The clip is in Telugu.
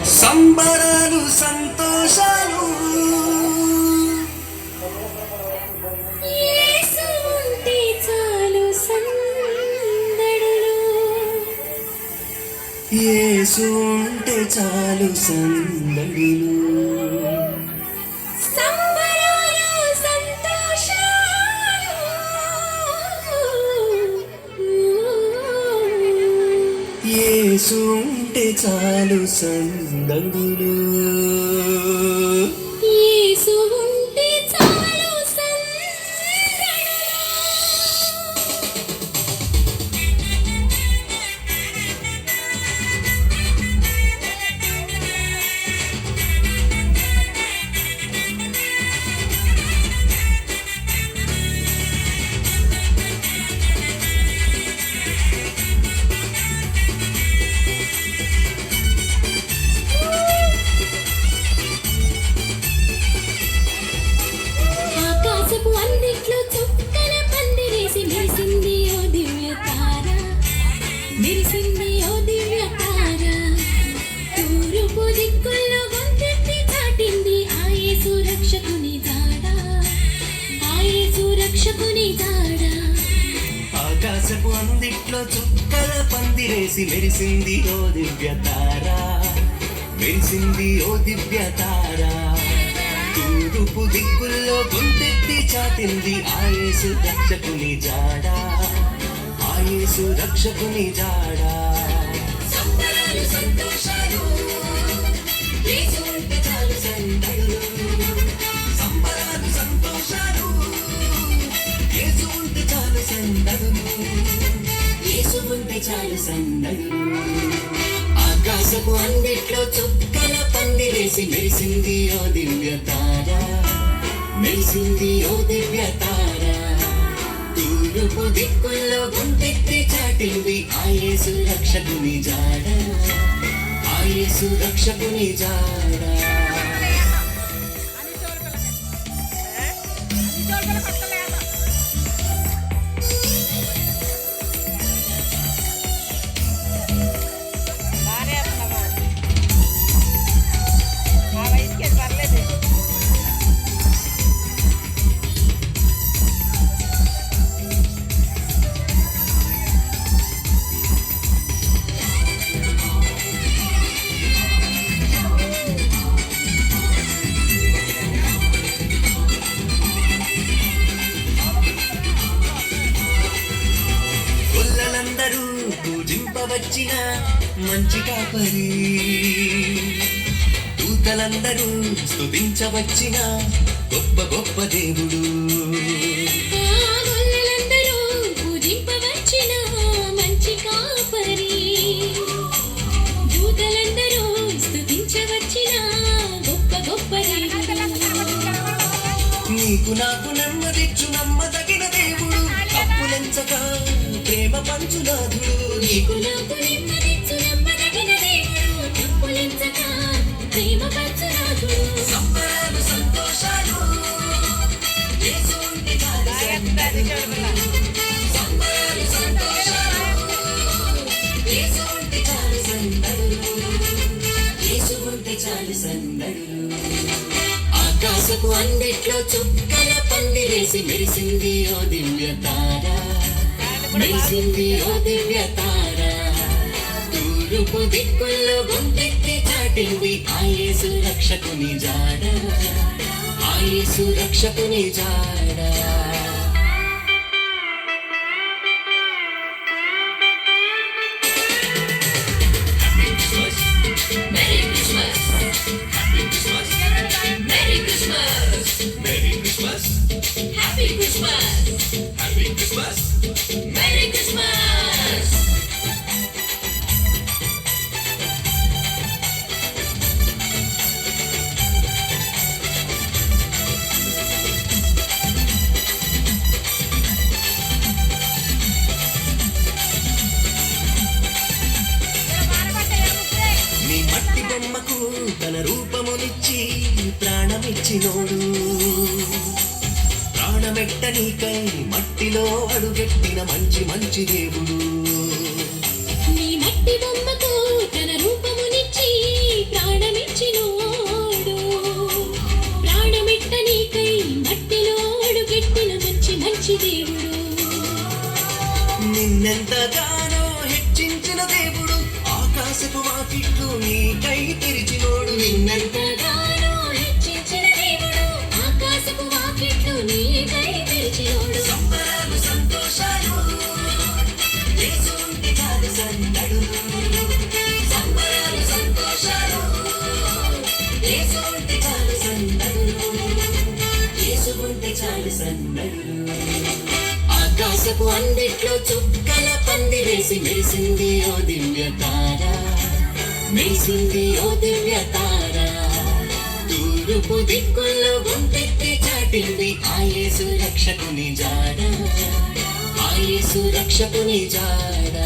సంబరాలు సంతోషాలు యేసు ఉంటే చాలు సందడులు, యేసు ఉంటే చాలు సందడులు, సంబరాలు సంతోషాలు. యేసు ఉంటే చాలు సందడులు. యేసు ఉంటే చాలు సందడులు. ఆకాశపు అందిట్లో చుక్కల పందిరేసి మెరిసింది ఓ దివ్య తార, మెరిసింది ఓ దివ్య తార. తూర్పు దిక్కుల్లో గొంతెత్తి చాటింది ఆ యేసు రక్షకుని జాడ, ఆ యేసు రక్షకుని జాడ. ఆకాశపు అందిట్లో చుక్కల పందిరేసి మెరిసింది ఓ దివ్య తార, మెరిసింది ఓ దివ్య తార. తూర్పు దిక్కుల్లో గొంతెత్తి చాటింది ఆ యేసు రక్షకుని జాడ, ఆ యేసు రక్షకుని జాడ. సంబరాలు సంతోషాలు, యేసు ఉంటే చాలు సందడులు. సంబరాలు సంతోషాలు, యేసు ఉంటే చాలు సందడులు, యేసు ఉంటే చాలు సందడులు. ఆకాశపు అందిట్లో చుక్కల పందిరేసి మెరిసింది ఓ దివ్య తార, మెరిసింది ఓ దివ్య తార. తూర్పు దిక్కుల్లో గొంతెత్తి చాటింది ఆ యేసు రక్షకుని జాడ, ఆ యేసు రక్షకుని జాడ. గొల్లలందరూ పూజింపవచ్చిన మంచి కాపరి, దూతలందరూ స్తుతించవచ్చిన గొప్ప గొప్ప దేవుడు. ఆ గొల్లలందరూ పూజింపవచ్చిన మంచి కాపరి, దూతలందరూ స్తుతించవచ్చిన గొప్ప గొప్ప దేవుడు. నీకు నాకు నెమ్మదిచ్చు నమ్మదగిన దేవుడు, తప్పులెంచక ప్రేమ పంచునాథుడు. నీకు నాకు నెమ్మదిచ్చు నమ్మదగిన దేవుడు, తప్పులెంచక ప్రేమ పంచునాథుడు. సంబరాలు సంతోషాలు, యేసు ఉంటే చాలు సందడులు. సంబరాలు సంతోషాలు, యేసు ఉంటే చాలు సందడులు, యేసు ఉంటే చాలు సందడులు. ఆకాశపు అందిట్లో చుక్కల పందిరేసి మెరిసింది ఓ దివ్య తార, మెరిసింది ఓ దివ్య తార. తూర్పు దిక్కుల్లో గొంతెత్తి చాటింది ఆ యేసు రక్షకుని జాడ, ఆ యేసు రక్షకుని జాడ. Merry Christmas, Happy Christmas, Merry Christmas, Merry Christmas, Happy Christmas, Happy Christmas. Merry Christmas. నీ మట్టి బొమ్మకు తన రూపమునిచ్చి ప్రాణమిచ్చినోడు, ప్రాణమెట్ట నీకై మట్టిలో అడుగెట్టిన మంచి మంచి దేవుడు. నీ మట్టి బొమ్మకు తన రూపమునిచ్చి ప్రాణ ఆకాశపు వాకిట్లు నీకై తెరిచినోడు నిన్నెంతగానో హెచ్చించిన దేవుడు ఆకాశపు వాకిట్లు నీకై తెరిచినోడు సంబరాలు సంతోషాలు యేసు ఉంటే చాలు సందడు సంబరాలు సంతోషాలు యేసు ఉంటే చాలు సందడు యేసు ఉంటే చాలు సందడు ఆకాశపు అందిట్లో చుక్కల పందిరేసి మెరిసింది ఓ దివ్య తార మెరిసింది ఓ దివ్య తార తూర్పు దిక్కుల్లో గొంతెత్తి చాటింది ఆ యేసు రక్షకుని జాడ ఆ యేసు రక్షకుని జాడ